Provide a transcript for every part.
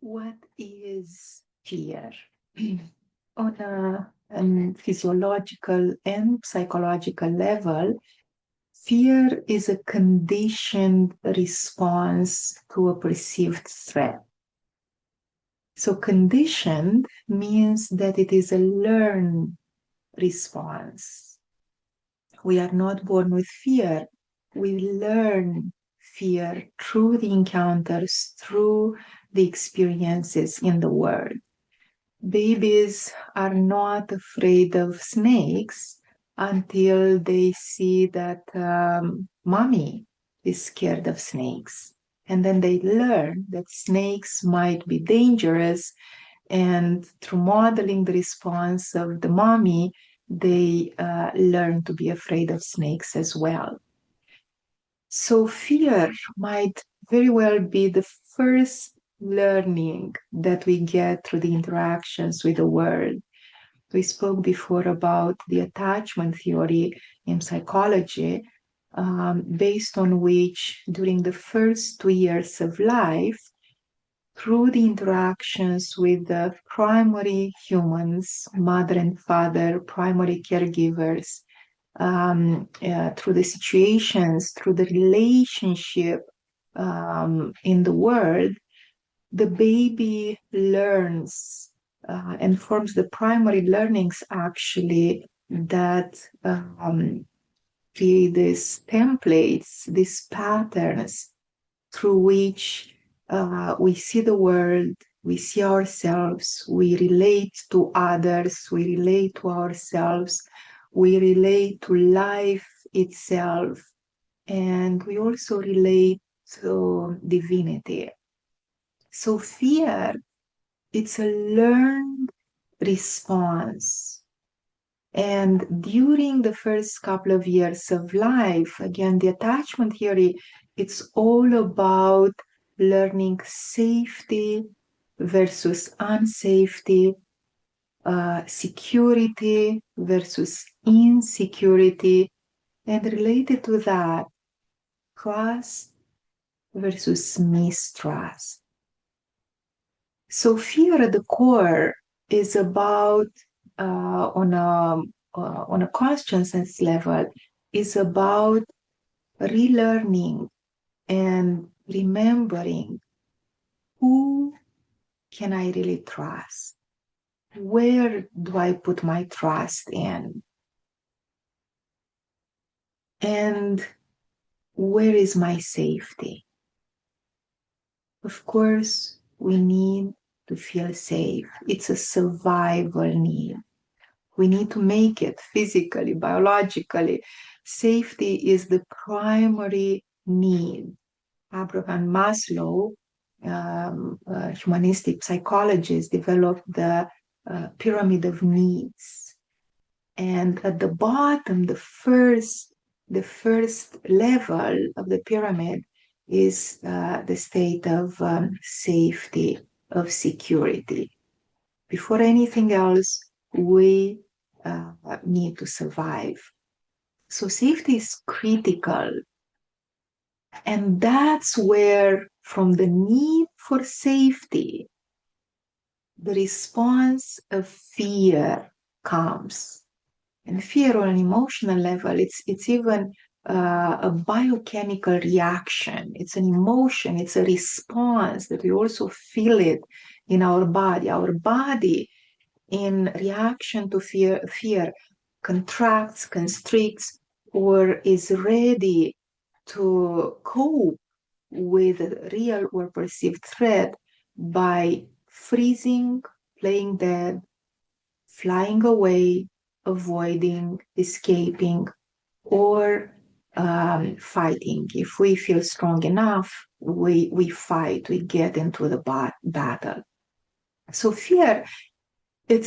What is fear? On a physiological and psychological level, fear is a conditioned response to a perceived threat. So, conditioned means that it is a learned response. We are not born with fear. We learn fear through the encounters, through the experiences in the world. Babies are not afraid of snakes until they see that mommy is scared of snakes. And then they learn that snakes might be dangerous. And through modeling the response of the mommy, they learn to be afraid of snakes as well. So fear might very well be the first learning that we get through the interactions with the world. We spoke before about the attachment theory in psychology, based on which during the first 2 years of life, through the interactions with the primary humans, mother and father, primary caregivers, through the situations, through the relationship in the world, the baby learns and forms the primary learnings actually that create these templates, these patterns through which we see the world, we see ourselves, we relate to others, we relate to ourselves, we relate to life itself, and we also relate to divinity. So fear, it's a learned response. And during the first couple of years of life, again, the attachment theory, it's all about learning safety versus unsafety, security versus insecurity, and related to that, trust versus mistrust. So fear at the core is about, on a consciousness level, is about relearning and remembering who can I really trust? Where do I put my trust in? And where is my safety? Of course, we need to feel safe. It's a survival need. We need to make it physically, biologically. Safety is the primary need. Abraham Maslow, humanistic psychologist, developed the pyramid of needs. And at the bottom, the first level of the pyramid is the state of safety, of security. Before anything else, we need to survive. So safety is critical. And that's where, from the need for safety, the response of fear comes. And fear on an emotional level, it's even a biochemical reaction. It's an emotion, it's a response that we also feel it in our body. Our body, in reaction to fear contracts, constricts, or is ready to cope with a real or perceived threat by freezing, playing dead, flying away, avoiding, escaping, or fighting. If we feel strong enough, we fight, we get into the battle. So fear, it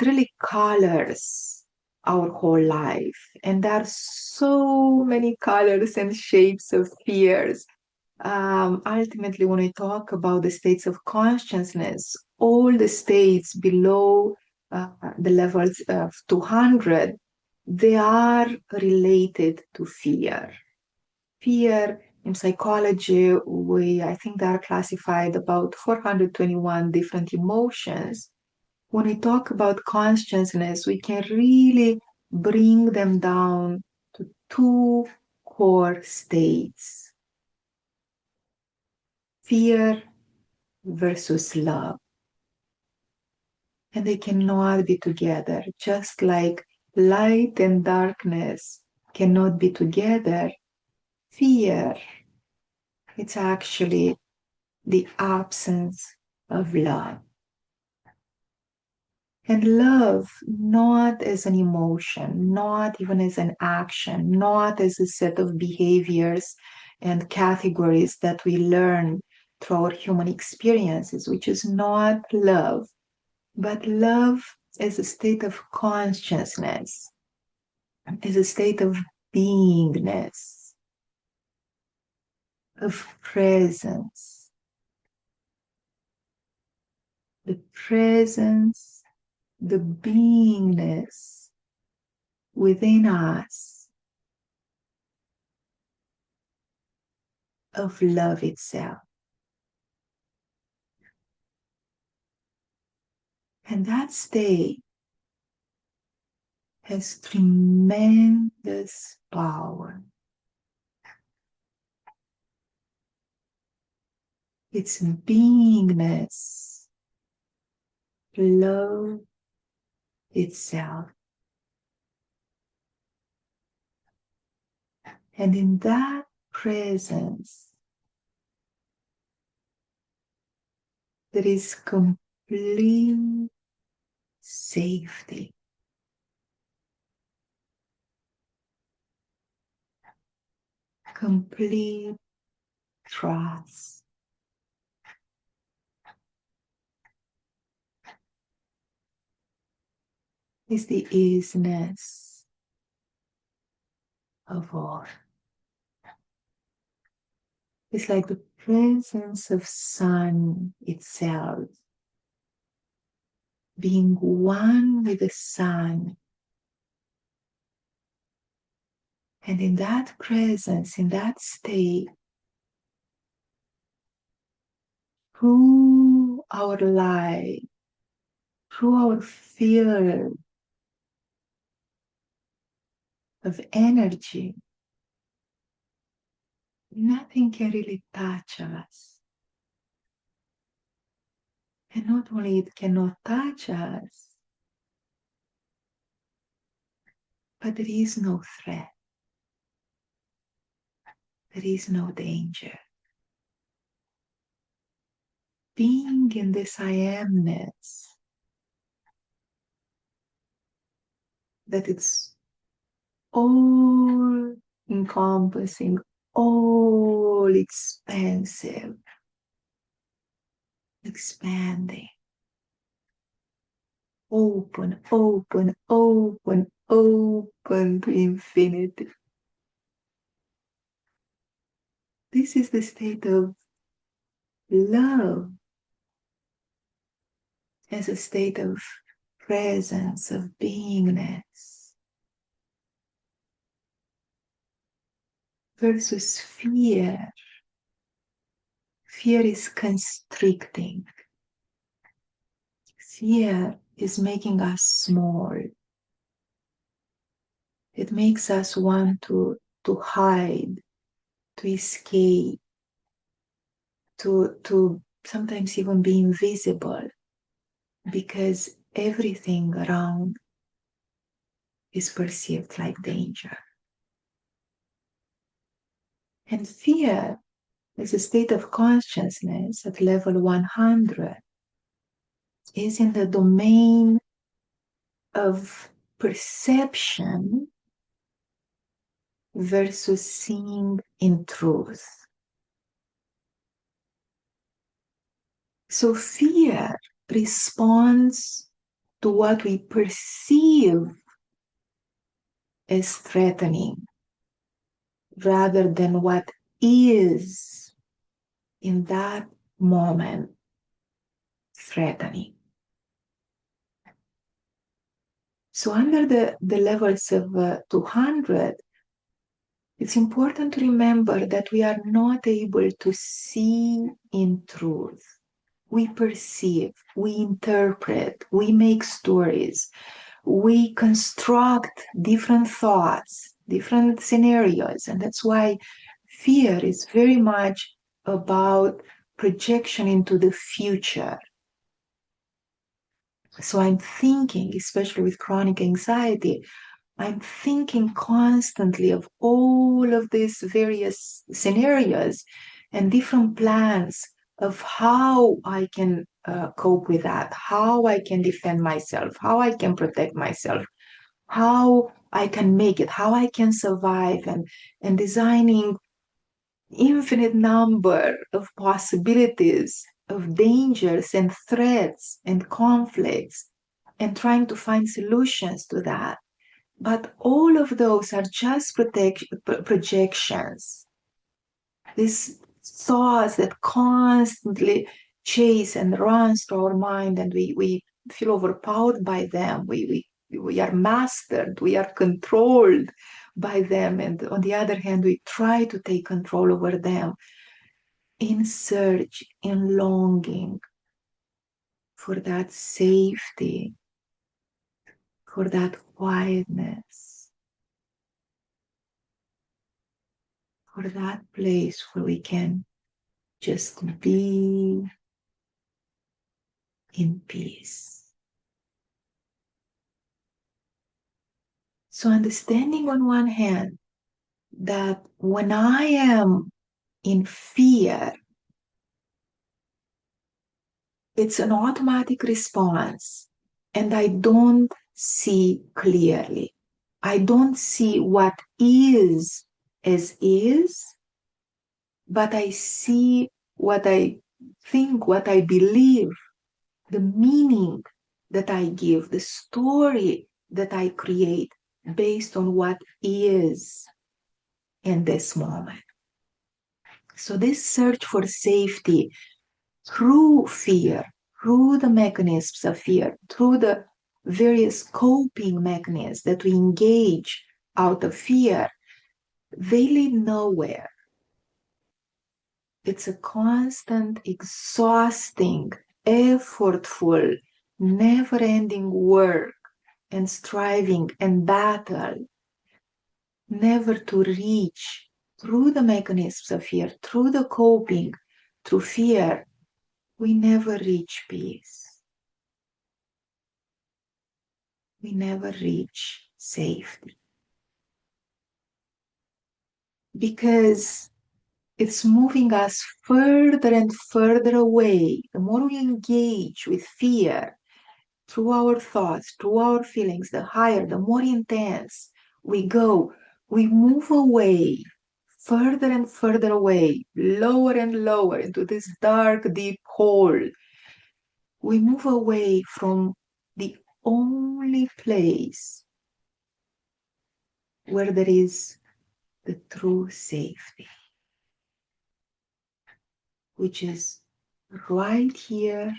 really colors our whole life. And there are so many colors and shapes of fears. Ultimately, when we talk about the states of consciousness, all the states below the levels of 200, they are related to fear. Fear In psychology, I think there are classified about 421 different emotions. When we talk about consciousness, we can really bring them down to two core states: fear versus love. And they cannot be together, just like light and darkness cannot be together. Fear, it's actually the absence of love. And love, not as an emotion, not even as an action, not as a set of behaviors and categories that we learn through our human experiences, which is not love, but love as a state of consciousness, as a state of beingness, of presence. The presence, the beingness within us of love itself. And that state has tremendous power. It's beingness, love itself. And in that presence, there is complete safety. Complete trust. Is the isness of all. It's like the presence of sun itself, being one with the sun. And in that presence, in that state, through our life, through our field of energy, nothing can really touch us. And not only it cannot touch us, but there is no threat. There is no danger. Being in this I amness, that it's all encompassing, all expansive, expanding, open, open, open, open to infinity. This is the state of love as a state of presence, of beingness, versus fear. Fear is constricting. Fear is making us small. It makes us want to hide, to escape, to sometimes even be invisible, because everything around is perceived like danger. And fear is a state of consciousness at level 100, is in the domain of perception versus seeing in truth. So fear responds to what we perceive as threatening rather than what is in that moment threatening. So under the levels of 200, It's important to remember that we are not able to see in truth. We perceive, we interpret, we make stories, we construct different thoughts, different scenarios. And that's why fear is very much about projection into the future. So I'm thinking, especially with chronic anxiety, I'm thinking constantly of all of these various scenarios and different plans of how I can cope with that, how I can defend myself, how I can protect myself, how I can make it, how I can survive, and designing infinite number of possibilities of dangers and threats and conflicts and trying to find solutions to that. But all of those are just projections. These thoughts that constantly chase and runs through our mind, and we feel overpowered by them. We are mastered, we are controlled by them. And on the other hand, we try to take control over them in search, in longing for that safety, for that quietness, for that place where we can just be in peace. So, understanding on one hand that when I am in fear, it's an automatic response, and I don't see clearly. I don't see what is as is, but I see what I think, what I believe, the meaning that I give, the story that I create based on what is in this moment. So, this search for safety through fear, through the mechanisms of fear, through the various coping mechanisms that we engage out of fear, they lead nowhere. It's a constant, exhausting, effortful, never-ending work and striving and battle, never to reach through the mechanisms of fear, through the coping, through fear, we never reach peace. We never reach safety. Because it's moving us further and further away. The more we engage with fear through our thoughts, through our feelings, the higher, the more intense we go, we move away, further and further away, lower and lower into this dark, deep hole. We move away from the only place where there is the true safety, which is right here,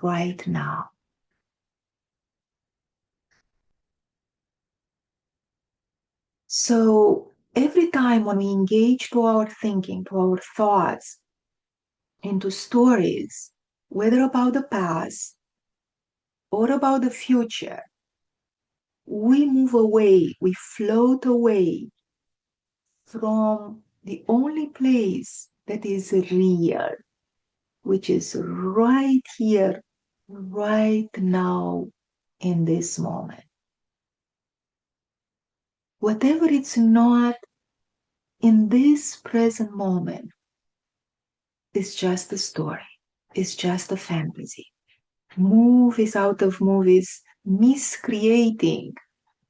right now. So every time when we engage to our thinking, to our thoughts, into stories, whether about the past or about the future, we move away, we float away from the only place that is real, which is right here, right now, in this moment. Whatever it's not in this present moment is just a story, it's just a fantasy. Movies out of movies, miscreating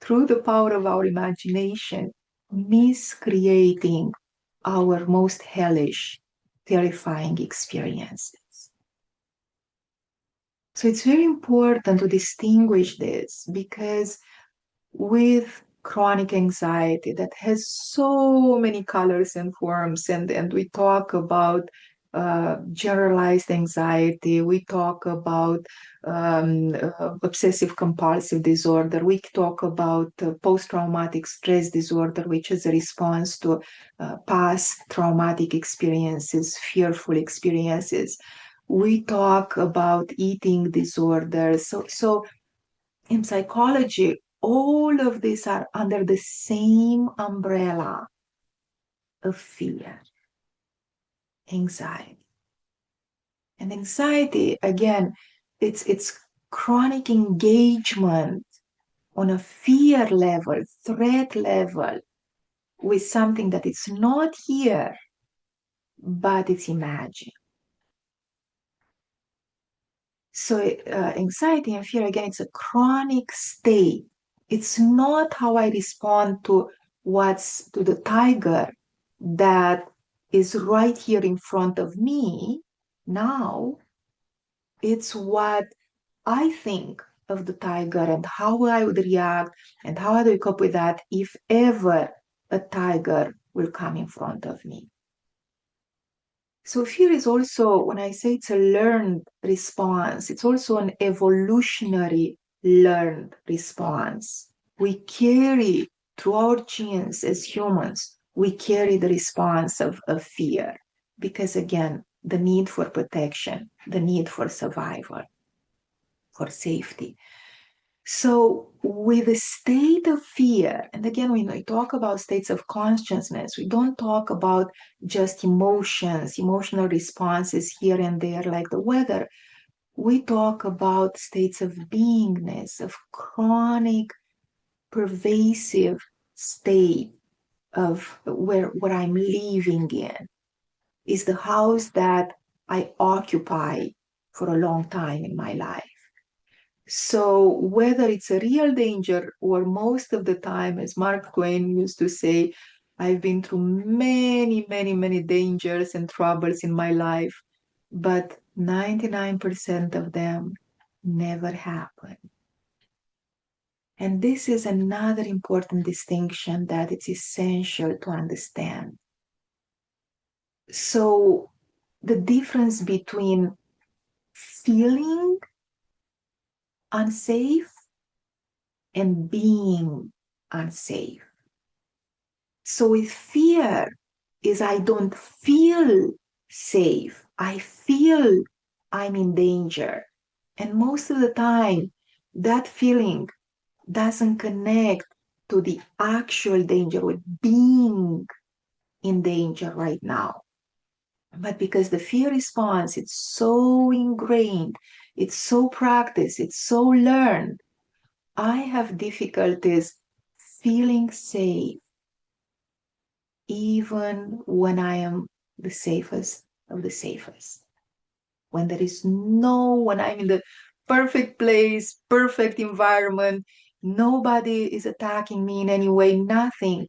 through the power of our imagination, miscreating our most hellish, terrifying experiences. So it's very important to distinguish this because with chronic anxiety that has so many colors and forms, and we talk about generalized anxiety. We talk about obsessive compulsive disorder. We talk about post-traumatic stress disorder, which is a response to past traumatic experiences, fearful experiences. We talk about eating disorders. So in psychology, all of these are under the same umbrella of fear, anxiety. And anxiety, again, it's chronic engagement on a fear level, threat level, with something that is not here, but it's imagined. So anxiety and fear, again, it's a chronic state. It's not how I respond to the tiger that is right here in front of me now. It's what I think of the tiger and how I would react and how I would cope with that if ever a tiger will come in front of me. So fear is also, when I say it's a learned response, it's also an evolutionary learned response. We carry through our genes as humans, we carry the response of fear because, again, the need for protection, the need for survival, for safety. So, with a state of fear, and again, when we talk about states of consciousness, we don't talk about just emotions, emotional responses here and there, like the weather. We talk about states of beingness, of chronic, pervasive state of where I'm living in, is the house that I occupy for a long time in my life. So whether it's a real danger or most of the time, as Mark Twain used to say, I've been through many, many, many dangers and troubles in my life, but 99% of them never happen. And this is another important distinction that it's essential to understand. So the difference between feeling unsafe and being unsafe. So with fear is I don't feel safe. I feel I'm in danger. And most of the time, that feeling doesn't connect to the actual danger with being in danger right now. But because the fear response, it's so ingrained, it's so practiced, it's so learned, I have difficulties feeling safe even when I am the safest of the safest. When when I'm in the perfect place, perfect environment, nobody is attacking me in any way, nothing.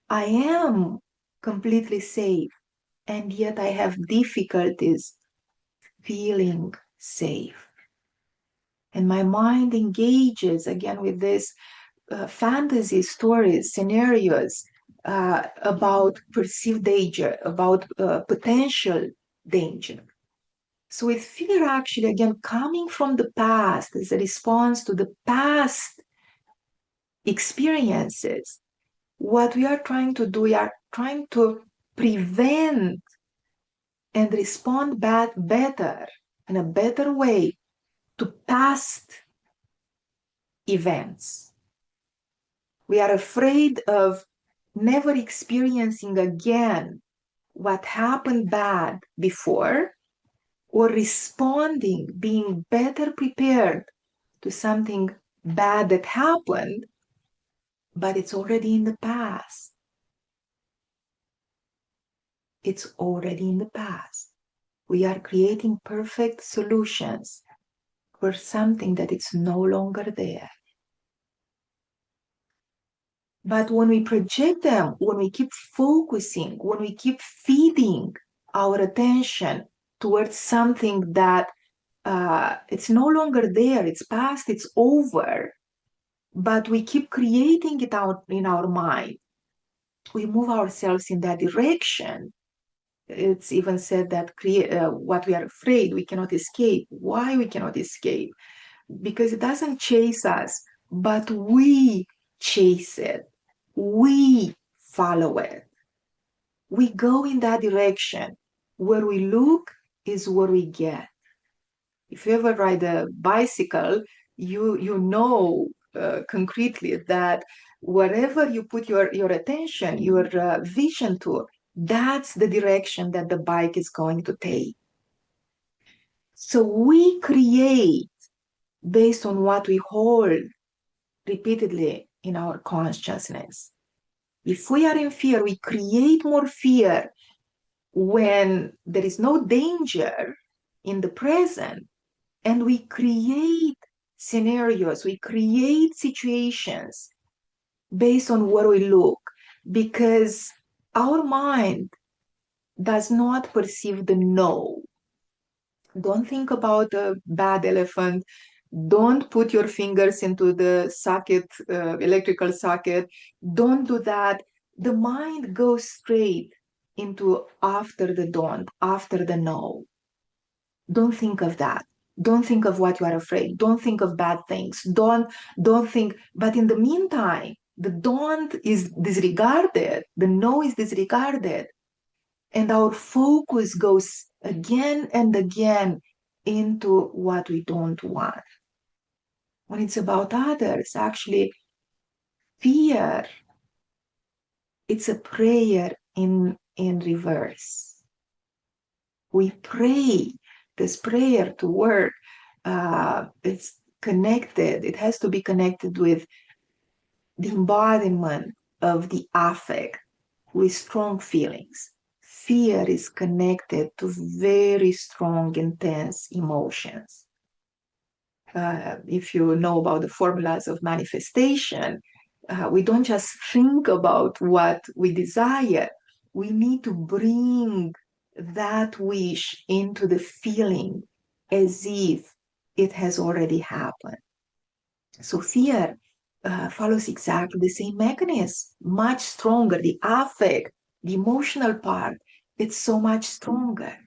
I am completely safe, and yet I have difficulties feeling safe. And my mind engages again with this fantasy stories, scenarios about perceived danger, about potential danger. So with fear actually, again, coming from the past as a response to the past experiences, what we are trying to do, we are trying to prevent and respond better, in a better way, to past events. We are afraid of never experiencing again what happened bad before, or responding, being better prepared to something bad that happened, but it's already in the past. It's already in the past. We are creating perfect solutions for something that is no longer there. But when we project them, when we keep focusing, when we keep feeding our attention towards something that it's no longer there, it's past, it's over, but we keep creating it out in our mind, we move ourselves in that direction, It's even said that what we are afraid, we cannot escape. Why we cannot escape? Because it doesn't chase us, but we chase it. We follow it. We go in that direction. Where we look is where we get. If you ever ride a bicycle, you know concretely that wherever you put your attention, your vision to, that's the direction that the bike is going to take. So we create based on what we hold repeatedly in our consciousness. If we are in fear, we create more fear when there is no danger in the present, and we create scenarios, we create situations based on where we look, because our mind does not perceive the no. Don't think about a bad elephant. Don't put your fingers into the socket, electrical socket. Don't do that. The mind goes straight into after the don't, after the no. Don't think of that. Don't think of what you are afraid. Don't think of bad things. Don't think. But in the meantime, the don't is disregarded. The no is disregarded. And our focus goes again and again into what we don't want. When it's about others, actually, fear, it's a prayer in reverse. We pray. This prayer to work, it's connected. It has to be connected with the embodiment of the affect, with strong feelings. Fear is connected to very strong, intense emotions. If you know about the formulas of manifestation, we don't just think about what we desire. We need to bring that wish into the feeling as if it has already happened. So fear follows exactly the same mechanism, much stronger. The affect, the emotional part, it's so much stronger.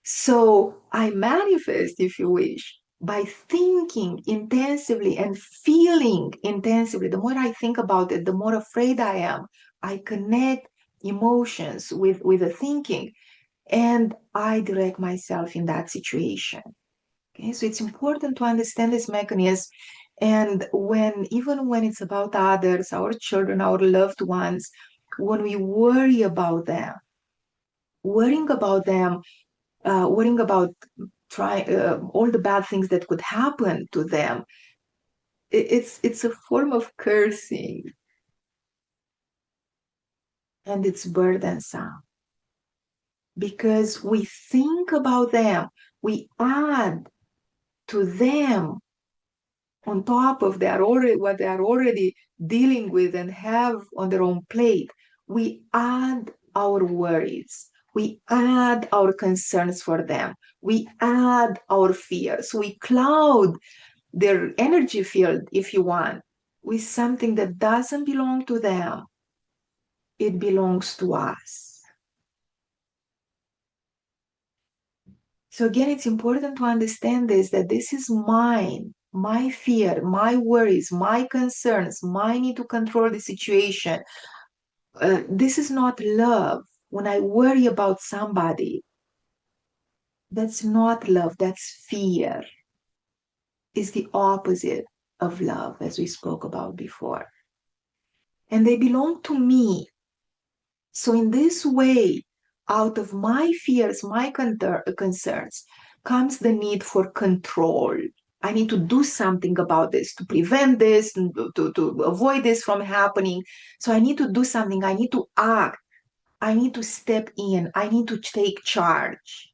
So I manifest, if you wish, by thinking intensively and feeling intensively. The more I think about it, the more afraid I am. I connect emotions with the thinking, and I direct myself in that situation. Okay, so it's important to understand this mechanism. And even when it's about others, our children, our loved ones, when we worrying about them, worrying about all the bad things that could happen to them, it's a form of cursing, and it's burdensome because we think about them, we add to them on top of what they are already dealing with and have on their own plate. We add our worries, we add our concerns for them, we add our fears, we cloud their energy field, if you want, with something that doesn't belong to them. It belongs to us. So again, it's important to understand this, that this is mine, my fear, my worries, my concerns, my need to control the situation. This is not love. When I worry about somebody, that's not love, that's fear. It's the opposite of love, as we spoke about before. And they belong to me. So in this way, out of my fears, my concerns, comes the need for control. I need to do something about this to prevent this, to avoid this from happening. So I need to do something. I need to act. I need to step in. I need to take charge.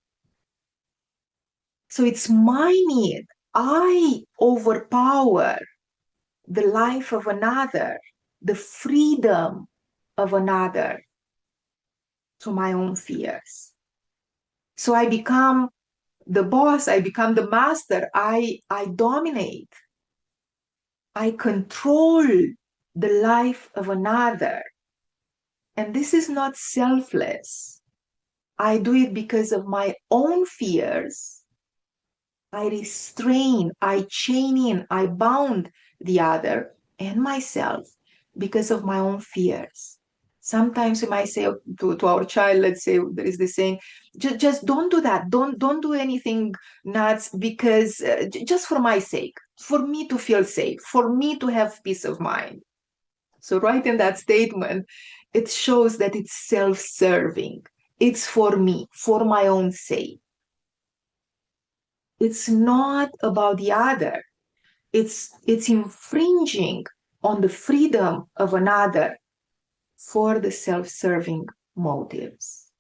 So it's my need. I overpower the life of another, the freedom of another, to my own fears. So I become the boss, I become the master, I dominate, I control the life of another. And this is not selfless. I do it because of my own fears. I restrain, I chain in, I bound the other and myself because of my own fears. Sometimes we might say to our child, let's say there is this saying, just don't do that. Don't do anything nuts because just for my sake, for me to feel safe, for me to have peace of mind. So right in that statement, it shows that it's self-serving. It's for me, for my own sake. It's not about the other. It's infringing on the freedom of another for the self-serving motives.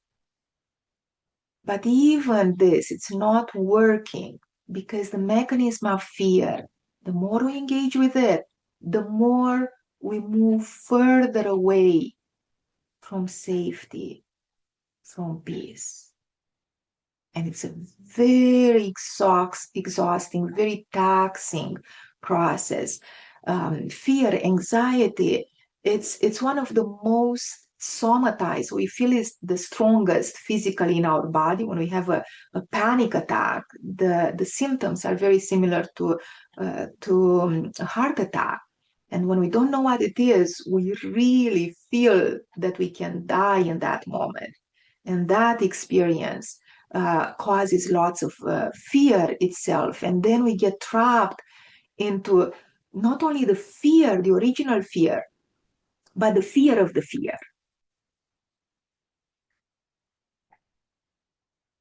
But even this, it's not working because the mechanism of fear, the more we engage with it, the more we move further away from safety, from peace. And it's a very exhausting, very taxing process. Fear, anxiety, it's one of the most somatized. We feel it's the strongest physically in our body. When we have a panic attack, the symptoms are very similar to a heart attack. And when we don't know what it is, we really feel that we can die in that moment. And that experience causes lots of fear itself. And then we get trapped into not only the fear, the original fear, but the fear of the fear.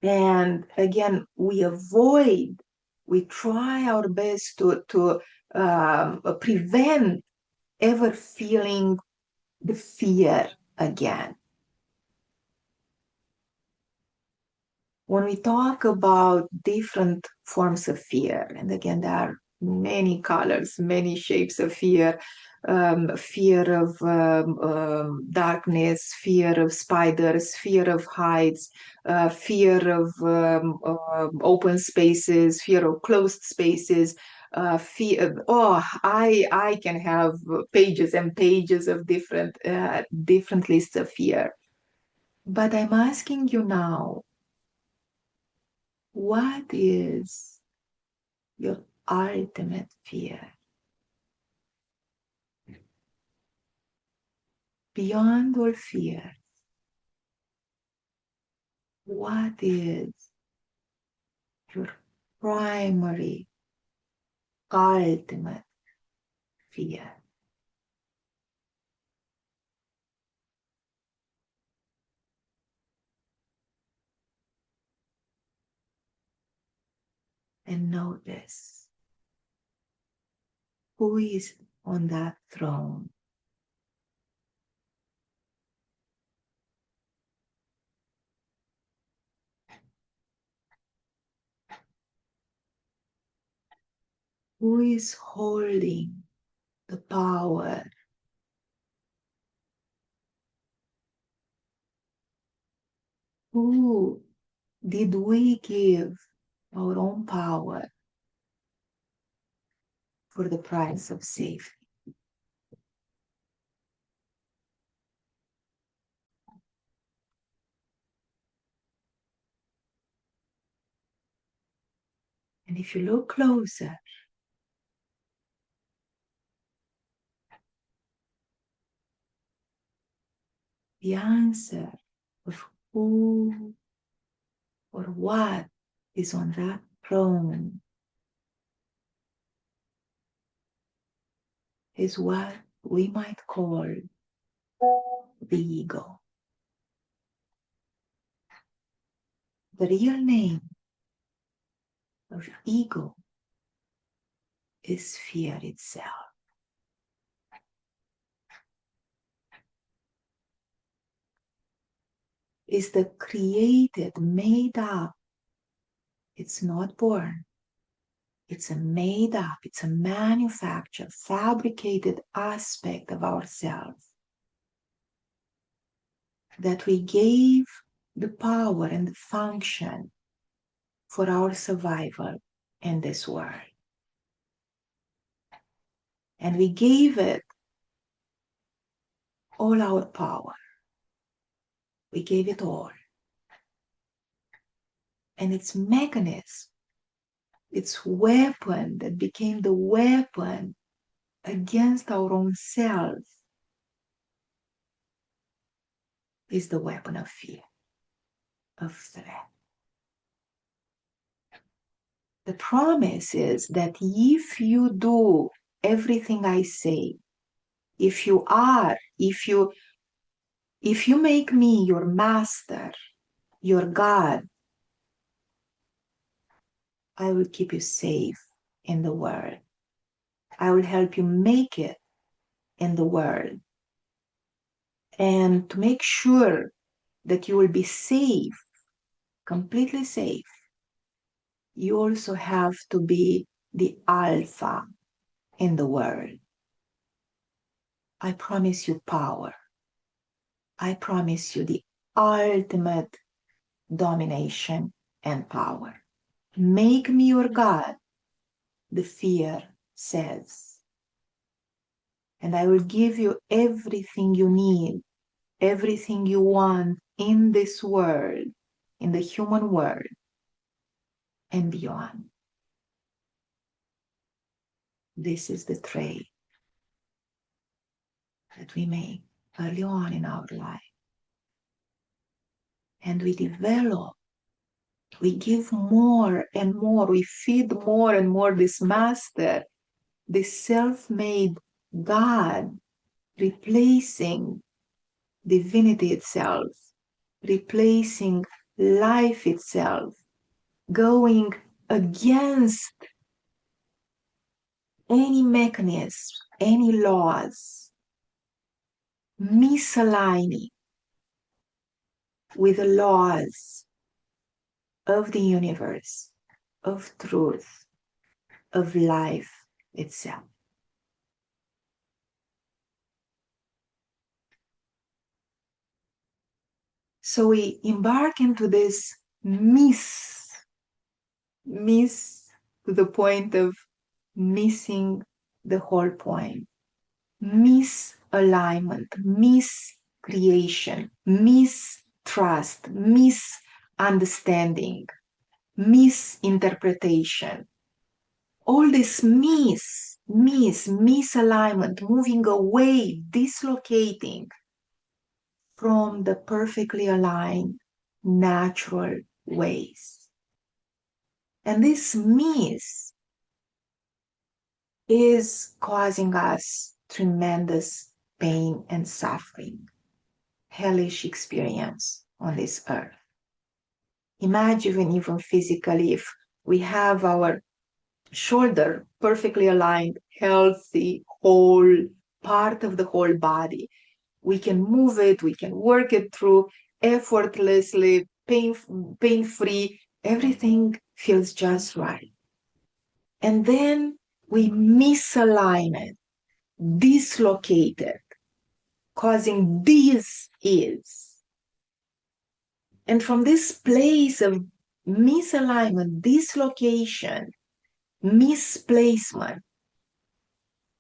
And again, we try our best to prevent ever feeling the fear again. When we talk about different forms of fear, and again, there are many colors, many shapes of fear, fear of darkness, fear of spiders, fear of heights, fear of open spaces, fear of closed spaces. I can have pages and pages of different lists of fear. But I'm asking you now, what is your ultimate fear? Beyond all fear, what is your primary, ultimate fear? And notice who is on that throne. Who is holding the power? Who did we give our own power for the price of safety? And if you look closer, the answer of who or what is on that throne is what we might call the ego. The real name of ego is fear itself. Is the created, made up. It's not born. It's a made up, it's a manufactured, fabricated aspect of ourselves that we gave the power and the function for our survival in this world. And we gave it all our power. We gave it all. and its mechanism, its weapon that became the weapon against our own self, is the weapon of fear, of threat. The promise is that if you do everything I say, if you make me your master, your God, I will keep you safe in the world. I will help you make it in the world. And to make sure that you will be safe, completely safe, you also have to be the alpha in the world. I promise you power. I promise you the ultimate domination and power. Make me your God, the fear says. And I will give you everything you need, everything you want in this world, in the human world, and beyond. This is the trade that we make early on in our life. And we develop, we give more and more, we feed more and more this master, this self-made God, replacing divinity itself, replacing life itself, going against any mechanism, any laws, misaligning with the laws of the universe, of truth, of life itself. So we embark into this miss to the point of missing the whole point. Misalignment, miscreation, mistrust, misunderstanding, misinterpretation. All this misalignment, moving away, dislocating from the perfectly aligned, natural ways. And this is causing us tremendous pain and suffering, hellish experience on this earth. Imagine even physically, if we have our shoulder perfectly aligned, healthy, whole, part of the whole body. We can move it, we can work it through effortlessly, pain-free. Everything feels just right. And then we misalign it, dislocate it, causing dis-ease. And from this place of misalignment, dislocation, misplacement,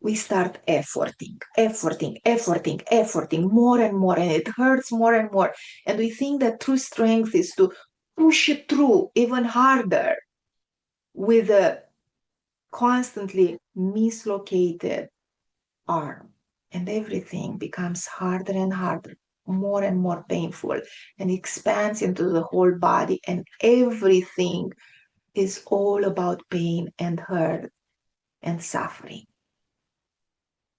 we start efforting more and more, and it hurts more and more. And we think that true strength is to push it through even harder with a constantly mislocated arm. And everything becomes harder and harder, more and more painful, and expands into the whole body. And everything is all about pain and hurt and suffering.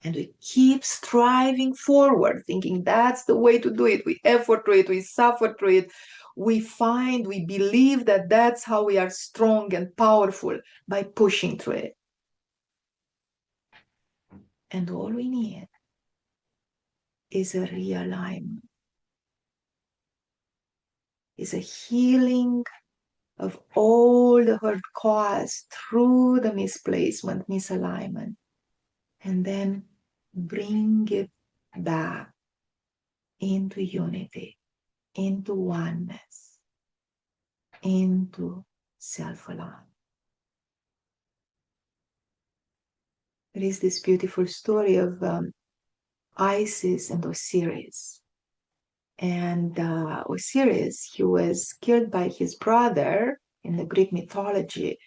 And we keep striving forward, thinking that's the way to do it. We effort through it, we suffer through it. We believe that that's how we are strong and powerful, by pushing through it. And all we need is a realignment, is a healing of all the hurt caused through the misplacement, misalignment, and then bring it back into unity, into oneness, into self-alignment. There is this beautiful story of Isis and Osiris. And Osiris, he was killed by his brother in the Greek mythology.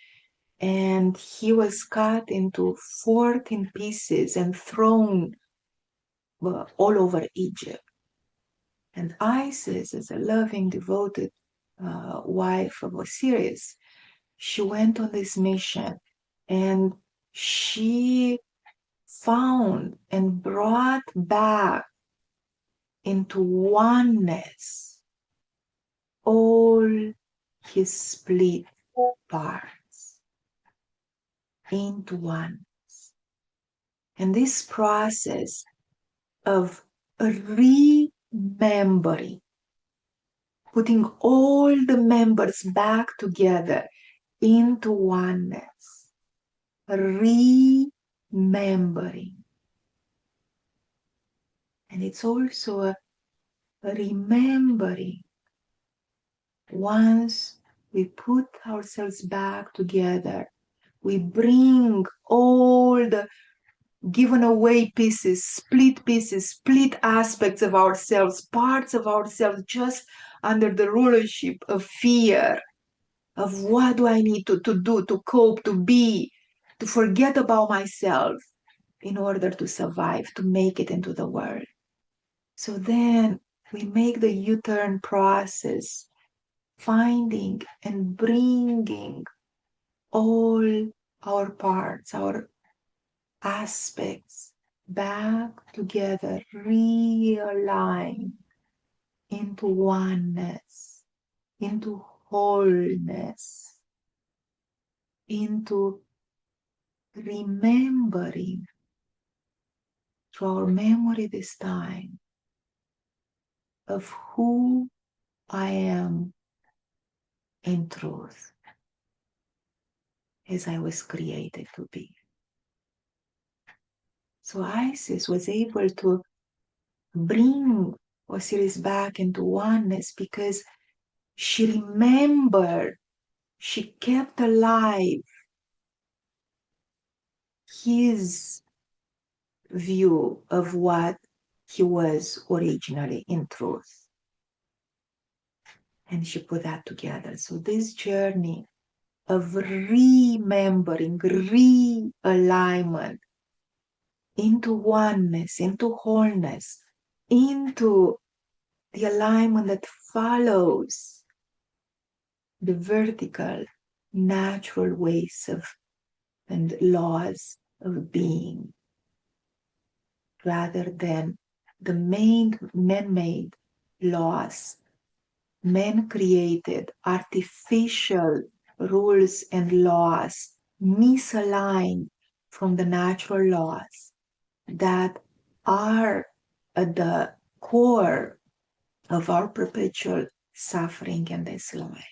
And he was cut into 14 pieces and thrown all over Egypt. And Isis, as a loving, devoted wife of Osiris, she went on this mission and she found and brought back into oneness all his split parts into oneness. And this process of remembering, putting all the members back together into oneness, remembering. And it's also a remembering. Once we put ourselves back together, we bring all the given away pieces, split aspects of ourselves, parts of ourselves, just under the rulership of fear, of what do I need to do, to cope, to be, to forget about myself in order to survive, to make it into the world. So then we make the U-turn process, finding and bringing all our parts, our aspects back together, realign into oneness, into wholeness, into remembering through our memory this time of who I am in truth as I was created to be. So Isis was able to bring Osiris back into oneness because she remembered, she kept alive his view of what he was originally in truth. And she put that together. So this journey of remembering, realignment into oneness, into wholeness, into the alignment that follows the vertical, natural ways of and laws of being, rather than the man-made laws, man-created artificial rules and laws misaligned from the natural laws that are at the core of our perpetual suffering in this life.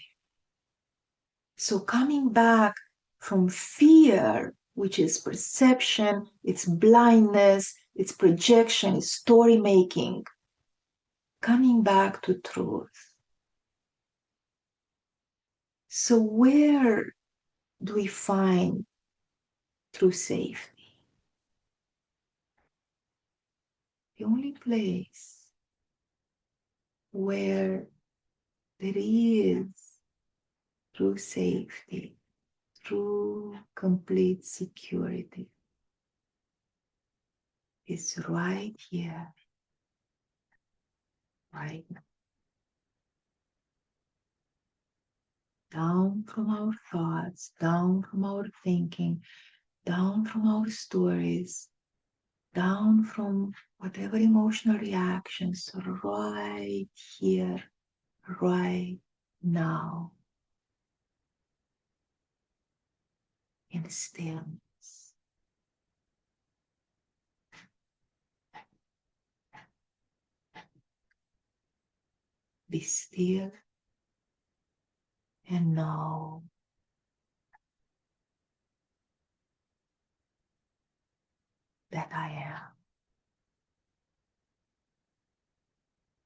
So coming back from fear, which is perception, it's blindness, it's projection, it's story making, coming back to truth. So where do we find true safety? The only place where there is true safety, true complete security is right here, right now. Down from our thoughts, down from our thinking, down from our stories, down from whatever emotional reactions, right here, right now, in stillness. Be still and know that I am.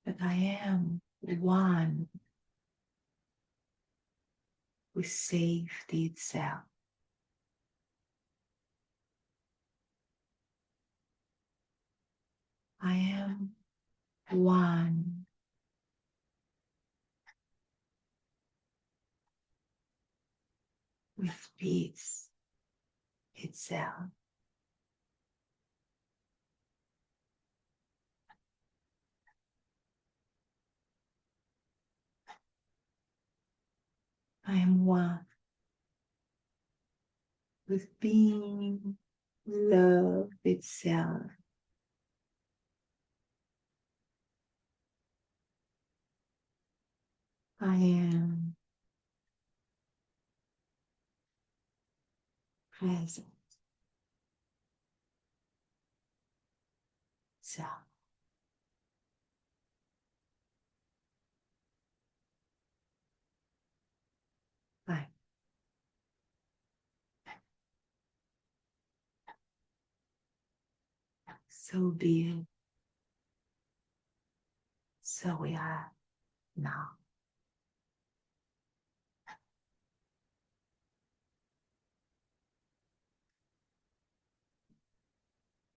That I am one with safety itself. I am one with peace itself. I am one with being love itself. I am present. So fine. So be it. So we are now.